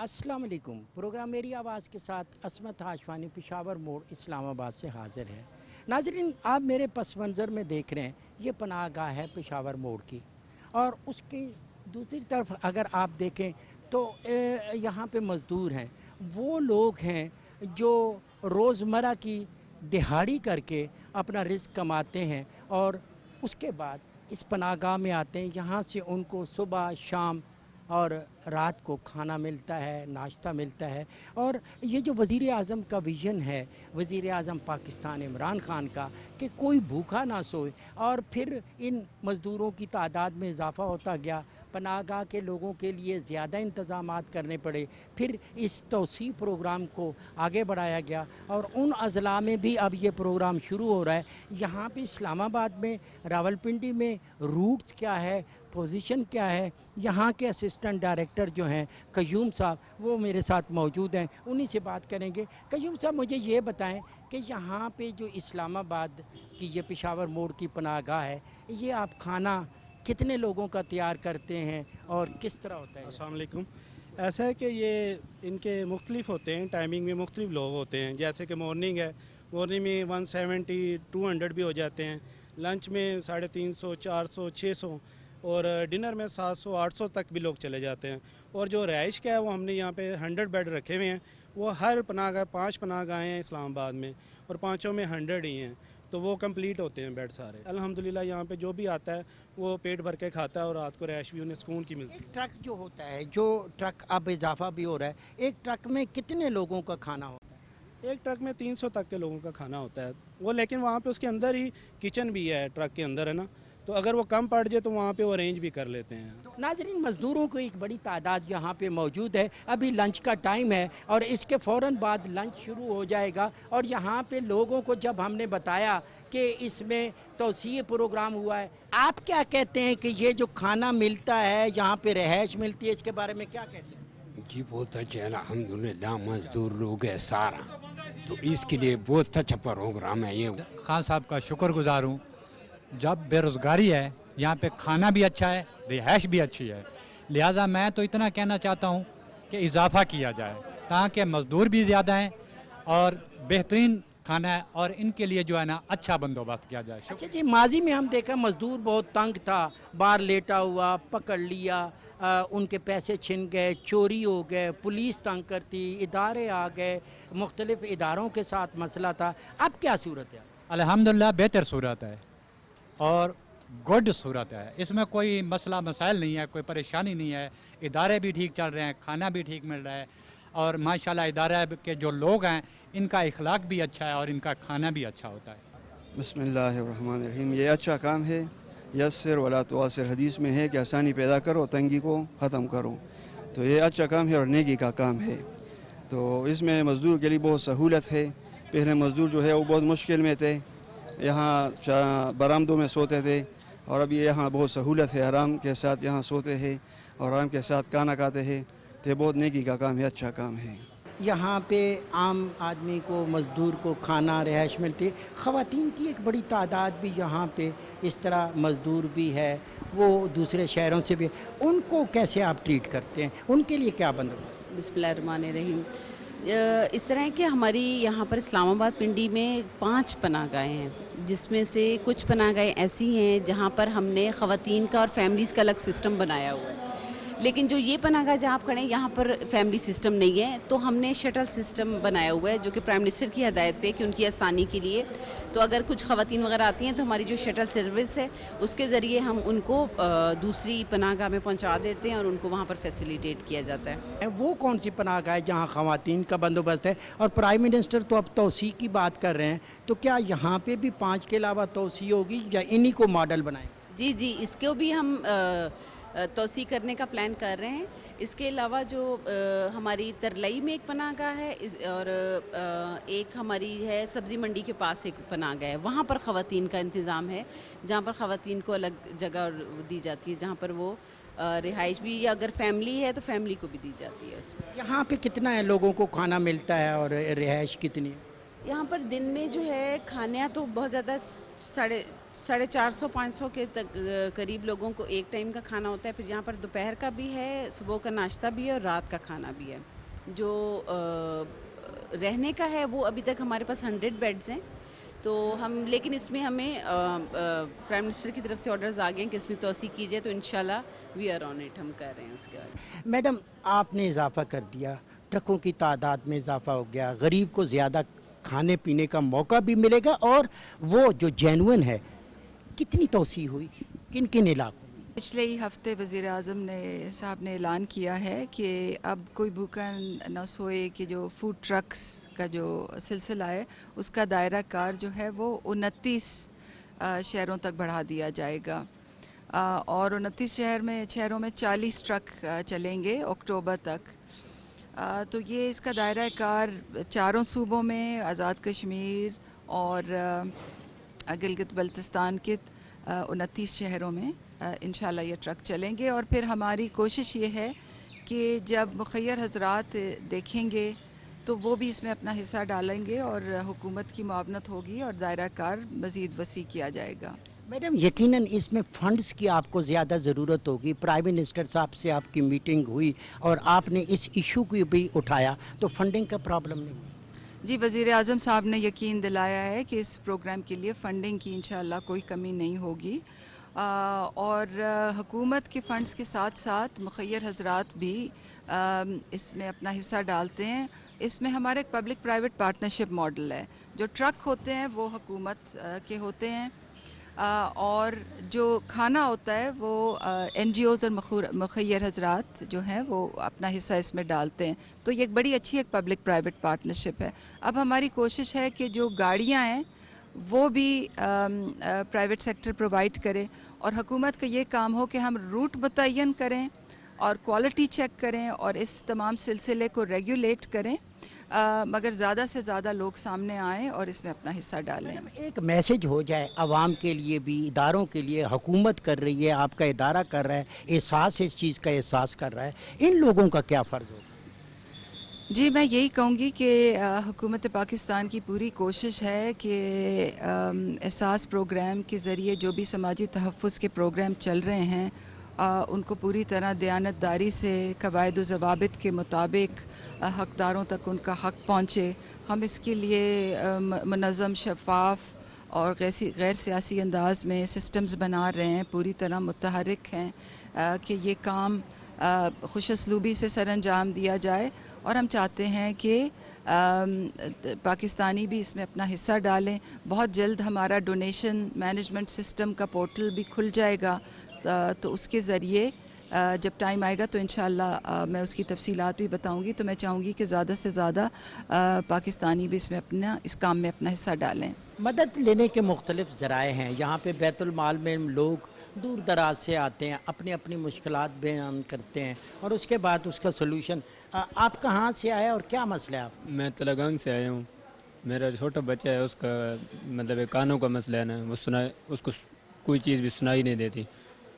अस्सलाम वालेकुम। प्रोग्राम मेरी आवाज़ के साथ असमत हाशवानी पेशावर मोड़ इस्लामाबाद से हाज़िर है। नाज़रीन, आप मेरे पस मंज़र में देख रहे हैं, ये पनाह गाह है पेशावर मोड़ की, और उसकी दूसरी तरफ अगर आप देखें तो यहाँ पे मज़दूर हैं। वो लोग हैं जो रोज़मर्रा की दिहाड़ी करके अपना रिज़्क़ कमाते हैं और उसके बाद इस पनाह गाह में आते हैं। यहाँ से उनको सुबह शाम और रात को खाना मिलता है, नाश्ता मिलता है। और ये जो वज़ीर आज़म का विज़न है, वज़ीर आज़म पाकिस्तान इमरान ख़ान का, कि कोई भूखा ना सोए, और फिर इन मज़दूरों की तादाद में इजाफ़ा होता गया, पनाहगाह के लोगों के लिए ज़्यादा इंतज़ामात करने पड़े, फिर इस तौसी प्रोग्राम को आगे बढ़ाया गया और उन अज़ला में भी अब ये प्रोग्राम शुरू हो रहा है। यहाँ पे इस्लामाबाद में, रावलपिंडी में रूट्स क्या है, पोजीशन क्या है, यहाँ के असिस्टेंट डायरेक्टर जो हैं कयूम साहब, वो मेरे साथ मौजूद हैं, उन्हीं से बात करेंगे। कयूम साहब, मुझे ये बताएं कि यहाँ पे जो इस्लामाबाद की ये पेशावर मोड़ की पनाहगाह है, ये आप खाना कितने लोगों का तैयार करते हैं और किस तरह होता है? अस्सलाम वालेकुम। ऐसा है कि ये इनके मुख्तलिफ होते हैं, टाइमिंग में मुख्तलिफ लोग होते हैं। जैसे कि मॉर्निंग है, मॉर्निंग में 170 200 भी हो जाते हैं, लंच में 350 400 600 और डिनर में 700 800 तक भी लोग चले जाते हैं। और जो रहाइश का है वो हमने यहाँ पे 100 बेड रखे हुए हैं। वो हर पनाहगाह 5 पनाहगाहें हैं इस्लामाबाद में और पाँचों में 100 ही हैं, तो वो कंप्लीट होते हैं बेड सारे। अल्हम्दुलिल्लाह यहाँ पे जो भी आता है वो पेट भर के खाता है और रात को रैश भी उन्हें सुकून की मिलती है। एक ट्रक जो होता है, जो ट्रक अब इजाफा भी हो रहा है, एक ट्रक में कितने लोगों का खाना होता है? एक ट्रक में 300 तक के लोगों का खाना होता है वो, लेकिन वहाँ पे उसके अंदर ही किचन भी है, ट्रक के अंदर है ना, तो अगर वो कम पड़ जाए तो वहाँ पे वो अरेंज भी कर लेते हैं। नाज़रीन, मज़दूरों को एक बड़ी तादाद यहाँ पे मौजूद है। अभी लंच का टाइम है और इसके फ़ौरन बाद लंच शुरू हो जाएगा। और यहाँ पे लोगों को जब हमने बताया कि इसमें तौसीए प्रोग्राम हुआ है, आप क्या कहते हैं कि ये जो खाना मिलता है, यहाँ पे रहायश मिलती है, इसके बारे में क्या कहते हैं? जी बहुत अच्छा है, अल्हम्दुलिल्लाह मजदूर लोग है सारा, तो इसके लिए बहुत अच्छा प्रोग्राम है ये। खान साहब का शुक्रगुजार हूँ। जब बेरोज़गारी है, यहाँ पे खाना भी अच्छा है, रिहाइश भी अच्छी है, लिहाजा मैं तो इतना कहना चाहता हूँ कि इजाफ़ा किया जाए ताकि मज़दूर भी ज़्यादा हैं और बेहतरीन खाना है और इनके लिए जो है ना अच्छा बंदोबस्त किया जाए। अच्छा जी, माजी में हम देखा मज़दूर बहुत तंग था, बाहर लेटा हुआ पकड़ लिया, उनके पैसे छिन गए, चोरी हो गए, पुलिस तंग करती, इदारे आ गए, मुख्तलिफ़ इदारों के साथ मसला था। अब क्या सूरत है? अल्हम्दुलिल्लाह बेहतर सूरत है और गुड सूरत है, इसमें कोई मसला मसाइल नहीं है, कोई परेशानी नहीं है, इदारे भी ठीक चल रहे हैं, खाना भी ठीक मिल रहा है और माशाल्लाह इदारे के जो लोग हैं इनका इखलाक भी अच्छा है और इनका खाना भी अच्छा होता है। बिस्मिल्लाहिर्रहमानिर्रहीम। ये अच्छा काम है, यस्सिर वला तुअस्सिर हदीस में है कि आसानी पैदा करो, तंगी को ख़त्म करो। तो ये अच्छा काम है और नेकी का काम है। तो इसमें मज़दूर के लिए बहुत सहूलत है। पहले मज़दूर जो है वो बहुत मुश्किल में थे, यहाँ बरामदों में सोते थे, और अभी यहाँ बहुत सहूलत है, आराम के साथ यहाँ सोते हैं और आराम के साथ खाना खाते हैं। तो बहुत नेकी का काम है, अच्छा काम है। यहाँ पे आम आदमी को, मज़दूर को खाना, रिहाइश मिलती है। ख़वातीन की एक बड़ी तादाद भी यहाँ पे इस तरह मज़दूर भी है, वो दूसरे शहरों से भी, उनको कैसे आप ट्रीट करते हैं? उनके लिए क्या बंदोबस्त? बिस्मिल्लाहिर्रहमानिर्रहीम। इस तरह है कि हमारी यहाँ पर इस्लामाबाद पिंडी में 5 पनाहगाहें हैं, जिसमें से कुछ पनाहगाहें ऐसी हैं जहाँ पर हमने ख़वातीन का और फैमिलीज़ का अलग सिस्टम बनाया हुआ है। लेकिन जो ये पनाहगाह जहाँ आप खड़े हैं, यहाँ पर फैमिली सिस्टम नहीं है, तो हमने शटल सिस्टम बनाया हुआ है, जो कि प्राइम मिनिस्टर की हदायत पे कि उनकी आसानी के लिए, तो अगर कुछ ख़वातीन वगैरह आती हैं तो हमारी जो शटल सर्विस है उसके ज़रिए हम उनको दूसरी पनाहगाह में पहुँचा देते हैं और उनको वहाँ पर फैसिलिटेट किया जाता है। वो कौन सी पनाहगाह है जहाँ ख़वातीन का बंदोबस्त है? और प्राइम मिनिस्टर तो अब तौसी की बात कर रहे हैं, तो क्या यहाँ पे भी 5 के अलावा तौसी होगी या इन्हीं को मॉडल बनाएं? जी जी, इसको भी हम तौसी करने का प्लान कर रहे हैं। इसके अलावा जो हमारी तरलई में एक पनाहगाह है और एक हमारी है सब्ज़ी मंडी के पास एक पनाहगाह है, वहाँ पर ख़वातीन का इंतज़ाम है, जहाँ पर ख़वातीन को अलग जगह दी जाती है, जहाँ पर वो रिहाइश भी, या अगर फैमिली है तो फैमिली को भी दी जाती है उसमें। यहाँ पे कितना है लोगों को खाना मिलता है और रिहाइश कितनी है? यहाँ पर दिन में जो है खाना तो बहुत ज़्यादा 450-500 کے قریب لوگوں کو ایک ٹائم کا کھانا ہوتا ہے. پھر یہاں پر دوپہر کا بھی ہے, صبح کا ناشتہ بھی ہے اور رات کا کھانا بھی ہے. جو رہنے کا ہے وہ ابھی تک ہمارے پاس 100 بیڈز ہیں. تو ہم لیکن اس میں ہمیں پرائم منسٹر کی طرف سے آرڈرز آ گئے ہیں کہ اس میں توسیع کی جائے, تو انشاءاللہ وی آر آن اٹ, ہم کر رہے ہیں اس کے بعد. میڈم آپ نے اضافہ کر دیا, ٹرکوں کی تعداد میں اضافہ ہو گیا, غریب کو زیادہ کھانے پینے کا موقع بھی ملے گا, اور وہ جو جینوئن ہے کتنی توسیع ہوئی کن کن علاقوں؟ پچھلے ہی ہفتے وزیر اعظم صاحب نے اعلان کیا ہے کہ اب کوئی بھوکا نہ سوئے, کہ جو فوڈ ٹرکس کا جو سلسلہ ہے اس کا دائرہ کار جو ہے وہ 29 شہروں تک بڑھا دیا جائے گا, اور 29 شہروں میں 40 ٹرک چلیں گے اکتوبر تک. تو یہ اس کا دائرہ کار 4 صوبوں میں, آزاد کشمیر اور گلگت بلتستان کے 29 شہروں میں انشاءاللہ یہ ٹرک چلیں گے. اور پھر ہماری کوشش یہ ہے کہ جب مخیر حضرات دیکھیں گے تو وہ بھی اس میں اپنا حصہ ڈالیں گے, اور حکومت کی معاونت ہوگی اور دائرہ کار مزید وسیع کیا جائے گا. میڈم یقیناً اس میں فنڈز کی آپ کو زیادہ ضرورت ہوگی. پرائم منسٹر صاحب سے آپ کی میٹنگ ہوئی اور آپ نے اس ایشو کو بھی اٹھایا, تو فنڈنگ کا پرابلم نہیں؟ جی, وزیر اعظم صاحب نے یقین دلایا ہے کہ اس پروگرام کے لیے فنڈنگ کی انشاءاللہ کوئی کمی نہیں ہوگی, اور حکومت کے فنڈز کے ساتھ ساتھ مخیر حضرات بھی اس میں اپنا حصہ ڈالتے ہیں. اس میں ہمارا ایک پبلک پرائیویٹ پارٹنرشپ ماڈل ہے. جو ٹرک ہوتے ہیں وہ حکومت کے ہوتے ہیں, اور جو کھانا ہوتا ہے وہ این جی اوز اور مخیر حضرات جو ہیں وہ اپنا حصہ اس میں ڈالتے ہیں. تو یہ ایک بڑی اچھی ایک پبلک پرائیویٹ پارٹنرشپ ہے. اب ہماری کوشش ہے کہ جو گاڑیاں ہیں وہ بھی پرائیویٹ سیکٹر پرووائڈ کرے, اور حکومت کا یہ کام ہو کہ ہم روٹ متعین کریں اور کوالٹی چیک کریں اور اس تمام سلسلے کو ریگولیٹ کریں, مگر زیادہ سے زیادہ لوگ سامنے آئیں اور اس میں اپنا حصہ ڈالیں. ایک میسج ہو جائے عوام کے لیے بھی, اداروں کے لیے. حکومت کر رہی ہے, آپ کا ادارہ کر رہا ہے, احساس اس چیز کا احساس کر رہا ہے, ان لوگوں کا کیا فرض ہوگا؟ جی, میں یہی کہوں گی کہ حکومت پاکستان کی پوری کوشش ہے کہ احساس پروگرام کے ذریعے جو بھی سماجی تحفظ کے پروگرام چل رہے ہیں ان کو پوری طرح دیانتداری سے قواعد و ضوابط کے مطابق حقداروں تک ان کا حق پہنچے. ہم اس کے لیے منظم, شفاف اور غیر سیاسی انداز میں سسٹمز بنا رہے ہیں, پوری طرح متحرک ہیں کہ یہ کام خوش اسلوبی سے سر انجام دیا جائے. اور ہم چاہتے ہیں کہ پاکستانی بھی اس میں اپنا حصہ ڈالیں. بہت جلد ہمارا ڈونیشن مینجمنٹ سسٹم کا پورٹل بھی کھل جائے گا, تو اس کے ذریعے جب ٹائم آئے گا تو انشاءاللہ میں اس کی تفصیلات بھی بتاؤں گی. تو میں چاہوں گی کہ زیادہ سے زیادہ پاکستانی بھی اس میں اس کام میں اپنا حصہ ڈالیں. مدد لینے کے مختلف ذرائع ہیں. یہاں پہ بیت المال میں لوگ دور دراز سے آتے ہیں, اپنی اپنی مشکلات بیان کرتے ہیں, اور اس کے بعد اس کا سلوشن. آپ کہاں سے آئے اور کیا مسئلہ ہے آپ؟ میں تلگانگ سے آیا ہوں. میرا چھوٹا بچہ ہے, اس کا مطلب کانوں کا مسئلہ ہے نا, وہ اس کو کوئی چیز بھی سنائی نہیں دیتی,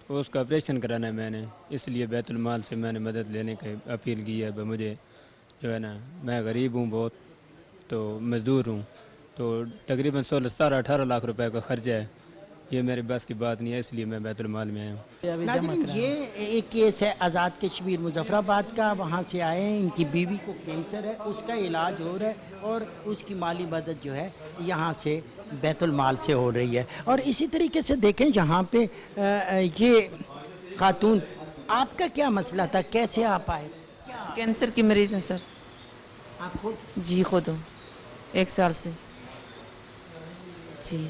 تو اس کا آپریشن کرانا ہے میں نے. اس لیے بیت المال سے میں نے مدد لینے کی اپیل کی ہے. مجھے جو ہے نا, میں غریب ہوں بہت, تو مزدور ہوں, تو تقریباً 16-18 لاکھ روپے کا خرچہ ہے. یہ میرے بس کی بات نہیں ہے, اس لیے میں بیت المال میں آیا ہوں. ناظرین, یہ ایک کیس ہے آزاد کشمیر مظفر آباد کا. وہاں سے آئے ہیں, ان کی بیوی کو کینسر ہے, اس کا علاج ہو رہا ہے, اور اس کی مالی مدد جو ہے یہاں سے بیت المال سے ہو رہی ہے. اور اسی طریقے سے دیکھیں جہاں پہ یہ خاتون, آپ کا کیا مسئلہ تھا, کیسے آپ آئے؟ کینسر کی مریض ہیں سر. آپ خود؟ جی خود ہوں, 1 سال سے. جی.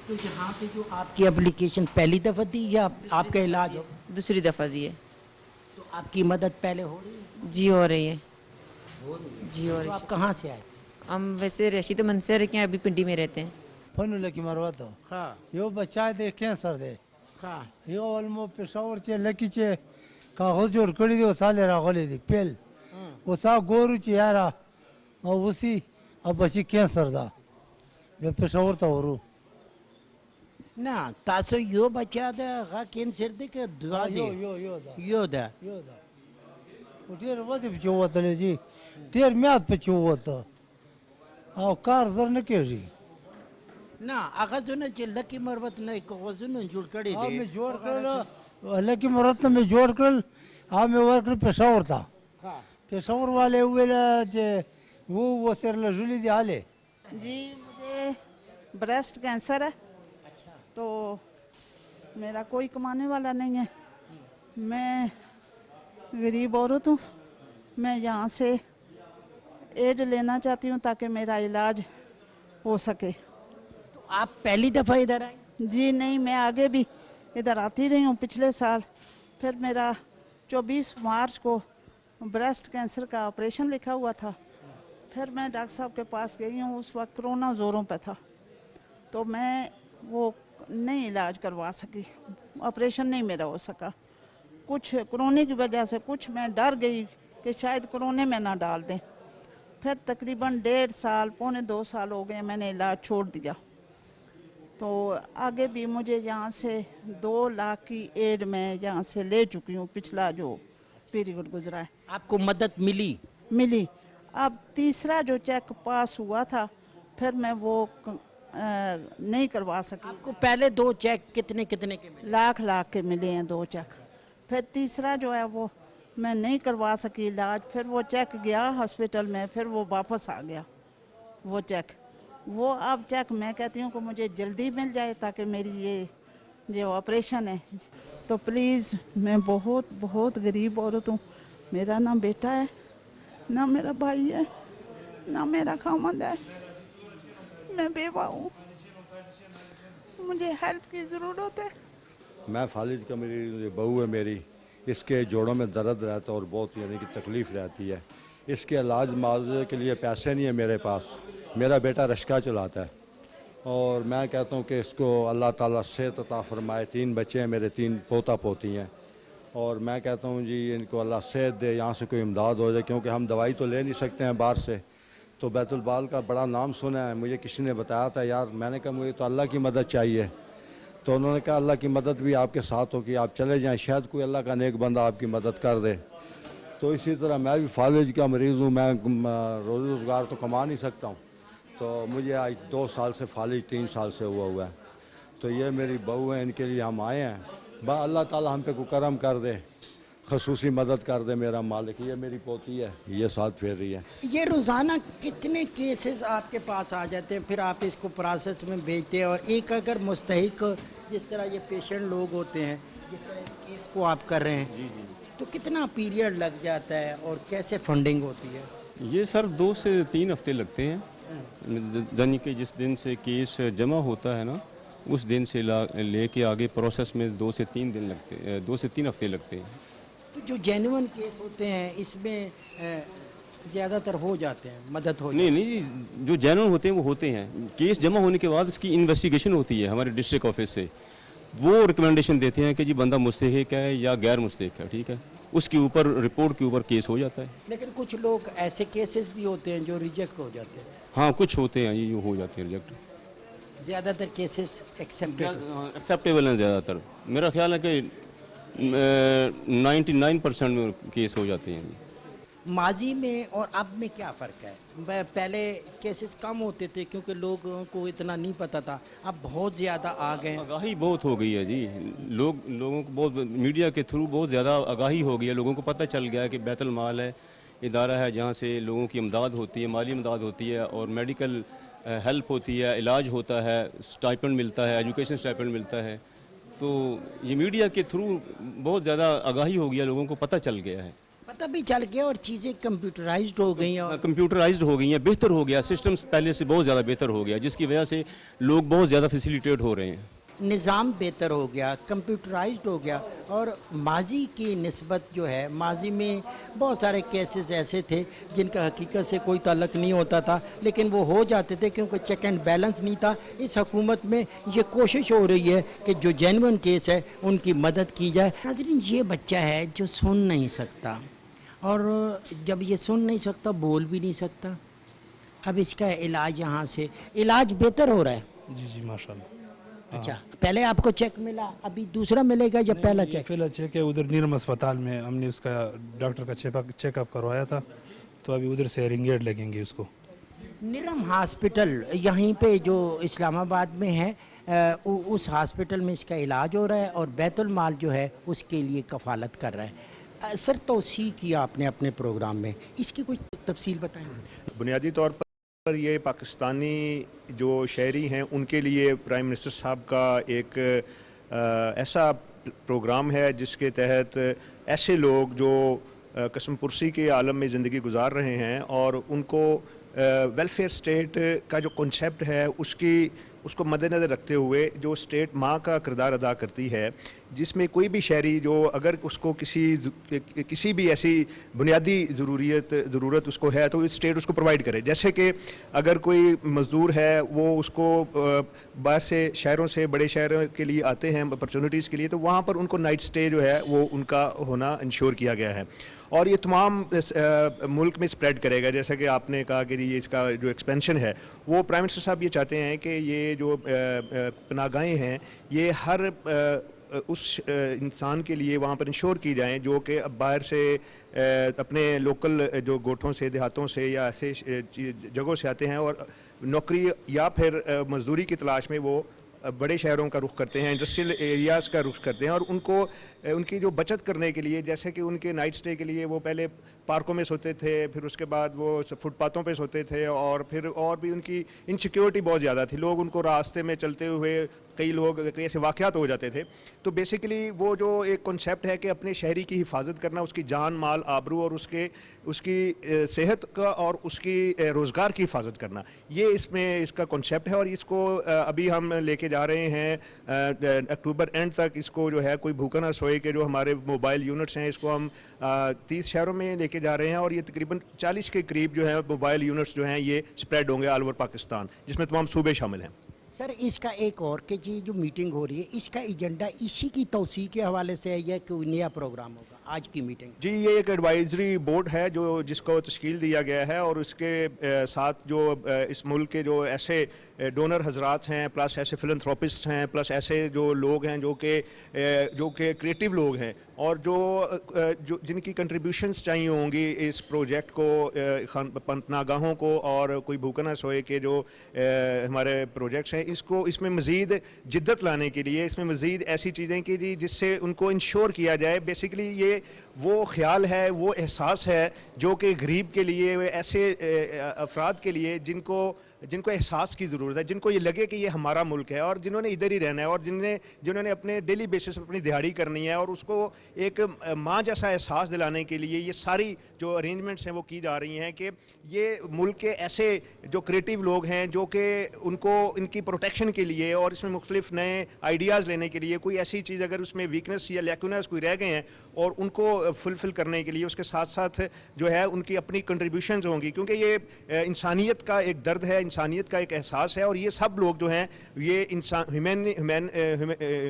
تو یہاں پہ جو آپ کی اپلیکیشن پہلی دفعہ دی یا آپ کا علاج ہو؟ دوسری دفعہ دی ہے. تو آپ کی مدد پہلے ہو رہی ہے؟ جی ہو رہی ہے. جی ہو رہی ہے. آپ کہاں سے آئے؟ ہم ویسے رشید منصر کے ابھی پنڈی میں رہتے ہیں. فن لکی مروت ہاں یہ بچہ دے کینسر دے ہاں یہ علمو پشاور چے لکی چے کاغذ جوڑ کری دی وسالے راغلی دی پیل وسا گورو چے یارا او وسی اب بچی کینسر دا بے پشاور تا ورو نه تاسو یو بچا ده غا کینسر دی که دعا دی یو ده و دیر وزی پچی وطلی جی دیر میاد پچی وطا او کار زر نکیجی ना आगाजुन लकी मरवत नहीं कोगजुन जुड़ कड़ी हाँ दे मैं जोड़ कर लकी मरत में जोड़ कर हाँ मैं वर्कर पेशावर था हाँ पेशावर वाले हुए वो सिर जुली दी हाले जी मुझे ब्रेस्ट कैंसर है तो मेरा कोई कमाने वाला नहीं है, मैं गरीब औरत हूँ, मैं यहाँ से एड लेना चाहती हूँ ताकि मेरा इलाज हो सके। तो आप पहली दफ़ा इधर आए? जी नहीं, मैं आगे भी इधर आती रही हूँ पिछले साल। फिर मेरा 24 मार्च को ब्रेस्ट कैंसर का ऑपरेशन लिखा हुआ था। फिर मैं डॉक्टर साहब के पास गई हूँ, उस वक्त कोरोना ज़ोरों पे था तो मैं वो नहीं इलाज करवा सकी, ऑपरेशन नहीं मेरा हो सका। कुछ कोरोना की वजह से कुछ मैं डर गई कि शायद कोरोना में ना डाल दें। फिर तकरीबन 1.5 साल पौने 2 साल हो गए मैंने इलाज छोड़ दिया। तो आगे भी मुझे यहाँ से 2 लाख की एड मैं यहाँ से ले चुकी हूँ, पिछला जो पीरियड गुजरा है। आपको मदद मिली? मिली। अब तीसरा जो चेक पास हुआ था फिर मैं वो नहीं करवा सकी। आपको पहले 2 चेक कितने कितने के मिले? लाख के मिले हैं 2 चेक। फिर तीसरा जो है वो मैं नहीं करवा सकी इलाज। फिर वो चेक गया हॉस्पिटल में, फिर वो वापस आ गया वो चेक। वो अब चेक मैं कहती हूँ कि मुझे जल्दी मिल जाए ताकि मेरी ये जो ऑपरेशन है। तो प्लीज़, मैं बहुत बहुत गरीब औरत हूँ, मेरा ना बेटा है ना मेरा भाई है ना मेरा खामद है, मैं बेवा हूँ, मुझे हेल्प की ज़रूरत है। मैं फालिद का मेरी बहू है मेरी, इसके जोड़ों में दर्द रहता है और बहुत यानी कि तकलीफ़ रहती है। इसके इलाज मुआवजे के लिए पैसे नहीं है मेरे पास। मेरा बेटा रिक्शा चलाता है और मैं कहता हूँ कि इसको अल्लाह ताला सेहत अता फरमाए। 3 बच्चे हैं मेरे, 3 पोता पोती हैं और मैं कहता हूँ जी इनको अल्लाह सेहत दे, यहाँ से कोई इमदाद हो जाए, क्योंकि हम दवाई तो ले नहीं सकते हैं बाहर से। तो बैतुल बाल का बड़ा नाम सुना है, मुझे किसी ने बताया था यार, मैंने कहा मुझे तो अल्लाह की मदद चाहिए। तो उन्होंने कहा अल्लाह की मदद भी आपके साथ हो कि आप चले जाएं, शायद कोई अल्लाह का नेक बंदा आपकी मदद कर दे। तो इसी तरह मैं भी फालिज का मरीज़ हूँ, मैं रोज़ी रोज़गार तो कमा नहीं सकता हूँ। तो मुझे आज 2 साल से फालिज 3 साल से हुआ है। तो ये मेरी बहू है, इनके लिए हम आए हैं। अल्लाह ताला हम पे को करम कर दे, खसूसी मदद कर दे मेरा मालिक। ये मेरी पोती है, ये साथ फेर रही है। ये रोज़ाना कितने केसेस आपके पास आ जाते हैं, फिर आप इसको प्रोसेस में भेजते हैं? और एक अगर मुस्तहिक जिस तरह ये पेशेंट लोग होते हैं, जिस तरह इस केस को आप कर रहे हैं, तो कितना पीरियड लग जाता है और कैसे फंडिंग होती है? ये सर 2 से 3 हफ्ते लगते हैं, यानी कि जिस दिन से केस जमा होता है ना, उस दिन से लेके आगे प्रोसेस में 2 से 3 दिन लगते हैं, 2 से 3 हफ्ते लगते हैं। तो जो जेन्युइन केस होते हैं इसमें ज़्यादातर हो जाते हैं, मदद हो नहीं नहीं जी, जो जेन्युइन होते हैं वो होते हैं। केस जमा होने के बाद इसकी इन्वेस्टिगेशन होती है हमारे डिस्ट्रिक्ट ऑफिस से, वो रिकमेंडेशन देते हैं कि जी बंदा मुस्तहिक है या गैर मुस्तहिक है, ठीक है, उसके ऊपर रिपोर्ट के ऊपर केस हो जाता है। लेकिन कुछ लोग ऐसे केसेस भी होते हैं जो रिजेक्ट हो जाते हैं। हाँ, कुछ होते हैं ये हो जाते हैं रिजेक्ट। ज़्यादातर केसेस एक्सेप्टेबल हैं ज़्यादातर। मेरा ख्याल है कि 99% में केस हो जाते हैं। माजी में और अब में क्या फ़र्क है? पहले केसेस कम होते थे क्योंकि लोगों को इतना नहीं पता था, अब बहुत ज़्यादा आ गए। आगाही बहुत हो गई है जी, लोगों को बहुत मीडिया के थ्रू बहुत ज़्यादा आगाही हो गई है। लोगों को पता चल गया है कि बैतुल माल है, इदारा है जहाँ से लोगों की इमदाद होती है, माली इमदाद होती है और मेडिकल हेल्प होती है, इलाज होता है, स्टाइपेंड मिलता है, एजुकेशन स्टाइपेंड मिलता है। तो ये मीडिया के थ्रू बहुत ज़्यादा आगाही हो गया, लोगों को पता चल गया है, पता भी चल गया और चीज़ें कंप्यूटराइज्ड हो गई हैं। कंप्यूटराइज्ड हो गई हैं, बेहतर हो गया, सिस्टम्स पहले से बहुत ज़्यादा बेहतर हो गया, जिसकी वजह से लोग बहुत ज़्यादा फैसिलिटेट हो रहे हैं। निज़ाम बेहतर हो गया, कंप्यूटराइज्ड हो गया। और माजी की निस्बत जो है, माजी में बहुत सारे केसेस ऐसे थे जिनका हकीकत से कोई ताल्लुक़ नहीं होता था, लेकिन वो हो जाते थे क्योंकि चेक एंड बैलेंस नहीं था। इस हुकूमत में ये कोशिश हो रही है कि जो जेन्युइन केस है उनकी मदद की जाए। नाज़रीन, ये बच्चा है जो सुन नहीं सकता, और जब ये सुन नहीं सकता, बोल भी नहीं सकता। अब इसका इलाज यहाँ से इलाज बेहतर हो रहा है? जी माशाल्लाह। अच्छा, पहले आपको चेक मिला, अभी दूसरा मिलेगा या पहला चेक? पहला चेक है, उधर नीरम अस्पताल में हमने उसका डॉक्टर का चेकअप करवाया था, तो अभी उधर से रिंगेट लगेंगे उसको। निरम हॉस्पिटल यहीं पे जो इस्लामाबाद में है, उस हॉस्पिटल में इसका इलाज हो रहा है और बैतुल माल जो है उसके लिए कफालत कर रहा है। सर तौसीह किया आपने अपने प्रोग्राम में, इसकी कुछ तफसील बताएंगे? बुनियादी तौर पर ये पाकिस्तानी जो शहरी हैं उनके लिए प्राइम मिनिस्टर साहब का एक ऐसा प्रोग्राम है जिसके तहत ऐसे लोग जो कसम पुरसी के आलम में ज़िंदगी गुजार रहे हैं और उनको वेलफेयर स्टेट का जो कॉन्सेप्ट है उसको मद्देनज़र रखते हुए जो स्टेट माँ का किरदार अदा करती है, जिसमें कोई भी शहरी जो अगर उसको किसी भी ऐसी बुनियादी ज़रूरत उसको है तो स्टेट उसको प्रोवाइड करे। जैसे कि अगर कोई मज़दूर है वो उसको बाहर से शहरों से बड़े शहरों के लिए आते हैं अपॉर्चुनिटीज़ के लिए, तो वहाँ पर उनको नाइट स्टे जो है वो उनका होना इंश्योर किया गया है और ये तमाम मुल्क में स्प्रेड करेगा। जैसा कि आपने कहा कि ये इसका जो एक्सपेंशन है वो प्राइम मिनिस्टर साहब ये चाहते हैं कि ये जो पनाहगाहें हैं ये हर उस इंसान के लिए वहाँ पर इंश्योर की जाएं जो कि अब बाहर से अपने लोकल जो गोठों से देहातों से या ऐसे जगहों से आते हैं और नौकरी या फिर मजदूरी की तलाश में वो बड़े शहरों का रुख करते हैं, इंडस्ट्रियल एरियाज़ का रुख करते हैं और उनको उनकी जो बचत करने के लिए, जैसे कि उनके नाइट स्टे के लिए वो पहले पार्कों में सोते थे, फिर उसके बाद वो फुटपाथों पे सोते थे और फिर और भी उनकी इनसिक्योरिटी बहुत ज़्यादा थी। लोग उनको रास्ते में चलते हुए कई लोग कई ऐसे वाक़यात हो जाते थे। तो बेसिकली वो जो एक कॉन्सेप्ट है कि अपने शहरी की हिफाजत करना, उसकी जान माल आबरू और उसकी सेहत का और उसकी रोज़गार की हिफाजत करना, ये इसमें इसका कॉन्सेप्ट है और इसको अभी हम लेके जा रहे हैं अक्टूबर एंड तक। इसको जो है कोई भूखा ना सोए के जो हमारे मोबाइल यूनिट्स हैं इसको हम 30 शहरों में लेके जा रहे हैं और ये तकरीबन 40 के करीब जो है मोबाइल यूनिट्स जो हैं ये स्प्रेड होंगे ऑल ओवर पाकिस्तान, जिसमें तमाम सूबे शामिल हैं। सर इसका एक और कि ये जो मीटिंग हो रही है इसका एजेंडा इसी की तौसीह के हवाले से है या कोई नया प्रोग्राम होगा आज की मीटिंग? जी ये एक एडवाइजरी बोर्ड है जिसको तश्कील दिया गया है और उसके साथ जो इस मुल्क के जो ऐसे डोनर हजरात हैं, प्लस ऐसे फिलंथ्रोपिस्ट हैं, प्लस ऐसे जो लोग हैं जो कि क्रिएटिव लोग हैं और जो जिनकी कंट्रीब्यूशंस चाहिए होंगी इस प्रोजेक्ट को, पनाहगाहों को और कोई भूखा ना सोए के जो हमारे प्रोजेक्ट्स हैं, इसमें मज़ीद जिद्दत लाने के लिए, इसमें मज़ीद ऐसी चीज़ें की जी जिससे उनको इंश्योर किया जाए। बेसिकली ये वो ख्याल है, वो एहसास है जो कि गरीब के लिए, ऐसे अफराद के लिए जिनको एहसास की ज़रूरत है, जिनको ये लगे कि ये हमारा मुल्क है और जिन्होंने इधर ही रहना है और जिन्होंने अपने डेली बेसिस पर अपनी दिहाड़ी करनी है और उसको एक माँ जैसा एहसास दिलाने के लिए ये सारी जो अरेंजमेंट्स हैं वो की जा रही हैं कि ये मुल्क के ऐसे जो क्रिएटिव लोग हैं जो कि उनको इनकी प्रोटेक्शन के लिए और इसमें मुख्तलिफ नए आइडियाज़ लेने के लिए कोई ऐसी चीज़ अगर उसमें वीकनेस या लैकुनास कोई रह गए हैं और उनको फुलफ़िल करने के लिए उसके साथ साथ जो है उनकी अपनी कंट्रीब्यूशंस होंगी, क्योंकि ये इंसानियत का एक दर्द है, इंसानियत का एक एहसास है और ये सब लोग जो हैं ये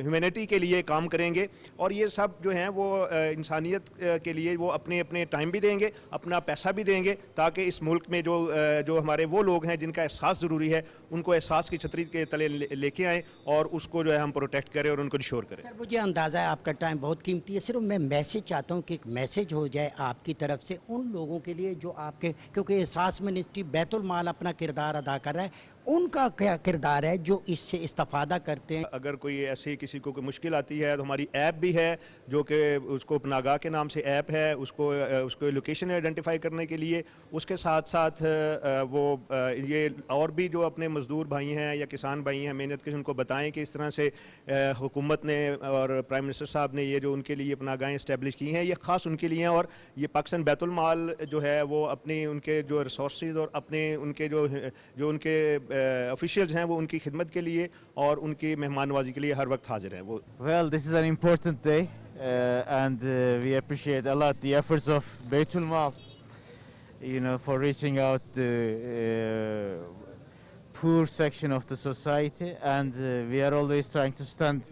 ह्यूमैनिटी के लिए काम करेंगे और ये सब जो हैं वो इंसानियत के लिए वो अपने अपने टाइम भी देंगे, अपना पैसा भी देंगे ताकि इस मुल्क में जो हमारे वो लोग हैं जिनका एहसास ज़रूरी है उनको एहसास की छतरी के तले लेके आएँ और उसको जो है हम प्रोटेक्ट करें और उनको इंश्योर करें। सर मुझे अंदाज़ा है आपका टाइम बहुत कीमती है, सिर्फ मैं मैसेज चाहता हूँ कि एक मैसेज हो जाए आपकी तरफ से उन लोगों के लिए जो आपके, क्योंकि एहसास मिनिस्ट्री बैतुल माल अपना किरदार अदा कर रहा है, उनका क्या किरदार है जो इससे इस्तेफादा करते हैं? अगर कोई ऐसी किसी को कोई मुश्किल आती है तो हमारी ऐप भी है जो कि उसको पनाहगाह के नाम से ऐप है, उसको लोकेशन आइडेंटिफाई करने के लिए। उसके साथ साथ वो ये और भी जो अपने मज़दूर भाई हैं या किसान भाई हैं मेहनत के, उनको बताएं कि इस तरह से हुकूमत ने और प्राइम मिनिस्टर साहब ने ये जो उनके लिए पनाहगाहें इस्टेब्लिश की हैं ये ख़ास उनके लिए हैं और ये पाकिस्तान बैतुल माल जो है वो अपनी उनके जो रिसोर्सेज और अपने उनके जो उनके ऑफिशियल्स हैं वो उनकी खिदमत के लिए और उनकी मेहमान नवाजी के लिए हर वक्त हाजिर हैं वो। Well, this is an important day and we appreciate a lot the efforts of Baitul Mal, for reaching out to poor section of the society, and we are always trying to stand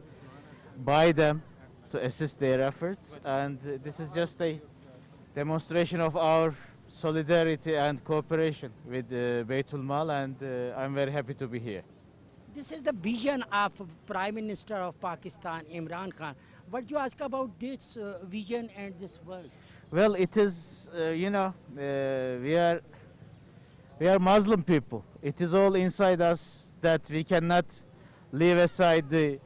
by them to assist their efforts, and this is just a demonstration of our solidarity and cooperation with Baitul Mal, and I'm very happy to be here. This is the vision of Prime Minister of Pakistan, Imran Khan. What do you ask about this vision and this work? Well, it is, we are We are Muslim people. It is all inside us that we cannot leave aside the,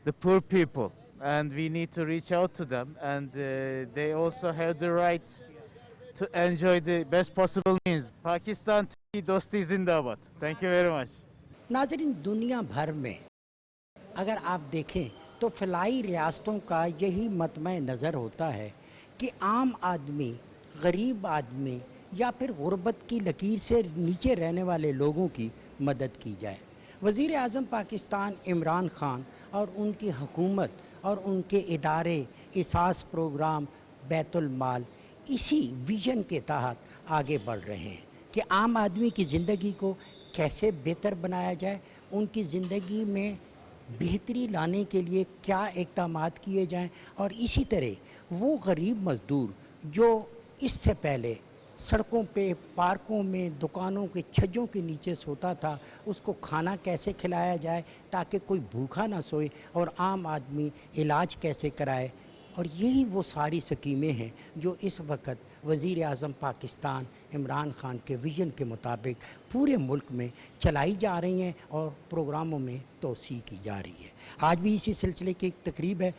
the poor people, and we need to reach out to them, and they also have the right to enjoy the best possible means. Pakistan Turkey Dosti Zindabad. Thank you very much. नाज़रीन, दुनिया भर में अगर आप देखें तो फलाई रियासतों का यही मतमय नज़र होता है कि आम आदमी, गरीब आदमी या फिर गुर्बत की लकीर से नीचे रहने वाले लोगों की मदद की जाए। वज़ीर आज़म पाकिस्तान इमरान ख़ान और उनकी हुकूमत और उनके इदारे इसास प्रोग्राम बैतुल माल इसी विजन के तहत आगे बढ़ रहे हैं कि आम आदमी की ज़िंदगी को कैसे बेहतर बनाया जाए, उनकी ज़िंदगी में बेहतरी लाने के लिए क्या इक़दामात किए जाएं, और इसी तरह वो गरीब मज़दूर जो इससे पहले सड़कों पे, पार्कों में, दुकानों के छज्जों के नीचे सोता था, उसको खाना कैसे खिलाया जाए ताकि कोई भूखा ना सोए और आम आदमी इलाज कैसे कराए। और यही वो सारी स्कीमें हैं जो इस वक्त वज़ीर आज़म पाकिस्तान इमरान ख़ान के विजन के मुताबिक पूरे मुल्क में चलाई जा रही हैं और प्रोग्रामों में तोसी की जा रही है। आज भी इसी सिलसिले की एक तकरीब है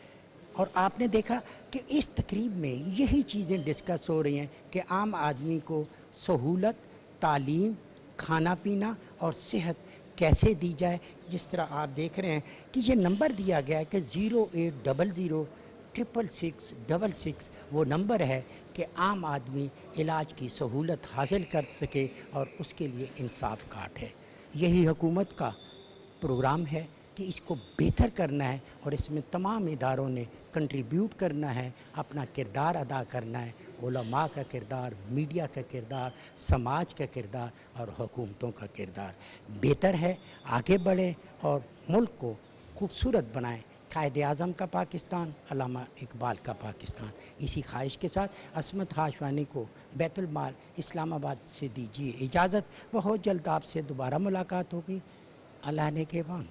और आपने देखा कि इस तकरीब में यही चीज़ें डिस्कस हो रही हैं कि आम आदमी को सहूलत, तालीम, खाना पीना और सेहत कैसे दी जाए। जिस तरह आप देख रहे हैं कि ये नंबर दिया गया है कि 0800-666-666 वो नंबर है कि आम आदमी इलाज की सहूलत हासिल कर सके और उसके लिए इंसाफ काट है। यही हुकूमत का प्रोग्राम है कि इसको बेहतर करना है और इसमें तमाम इदारों ने कंट्रीब्यूट करना है, अपना किरदार अदा करना है। उलमा का किरदार, मीडिया का किरदार, समाज का किरदार और हुकूमतों का किरदार बेहतर है। आगे बढ़ें और मुल्क को खूबसूरत बनाएं। कायद-ए-आज़म का पाकिस्तान, अल्लामा इकबाल का पाकिस्तान। इसी ख्वाहिश के साथ असमत हाशवानी को बैतुल माल इस्लामाबाद से दीजिए इजाज़त। बहुत जल्द आपसे दोबारा मुलाकात होगी। अल्लाह ने के वान।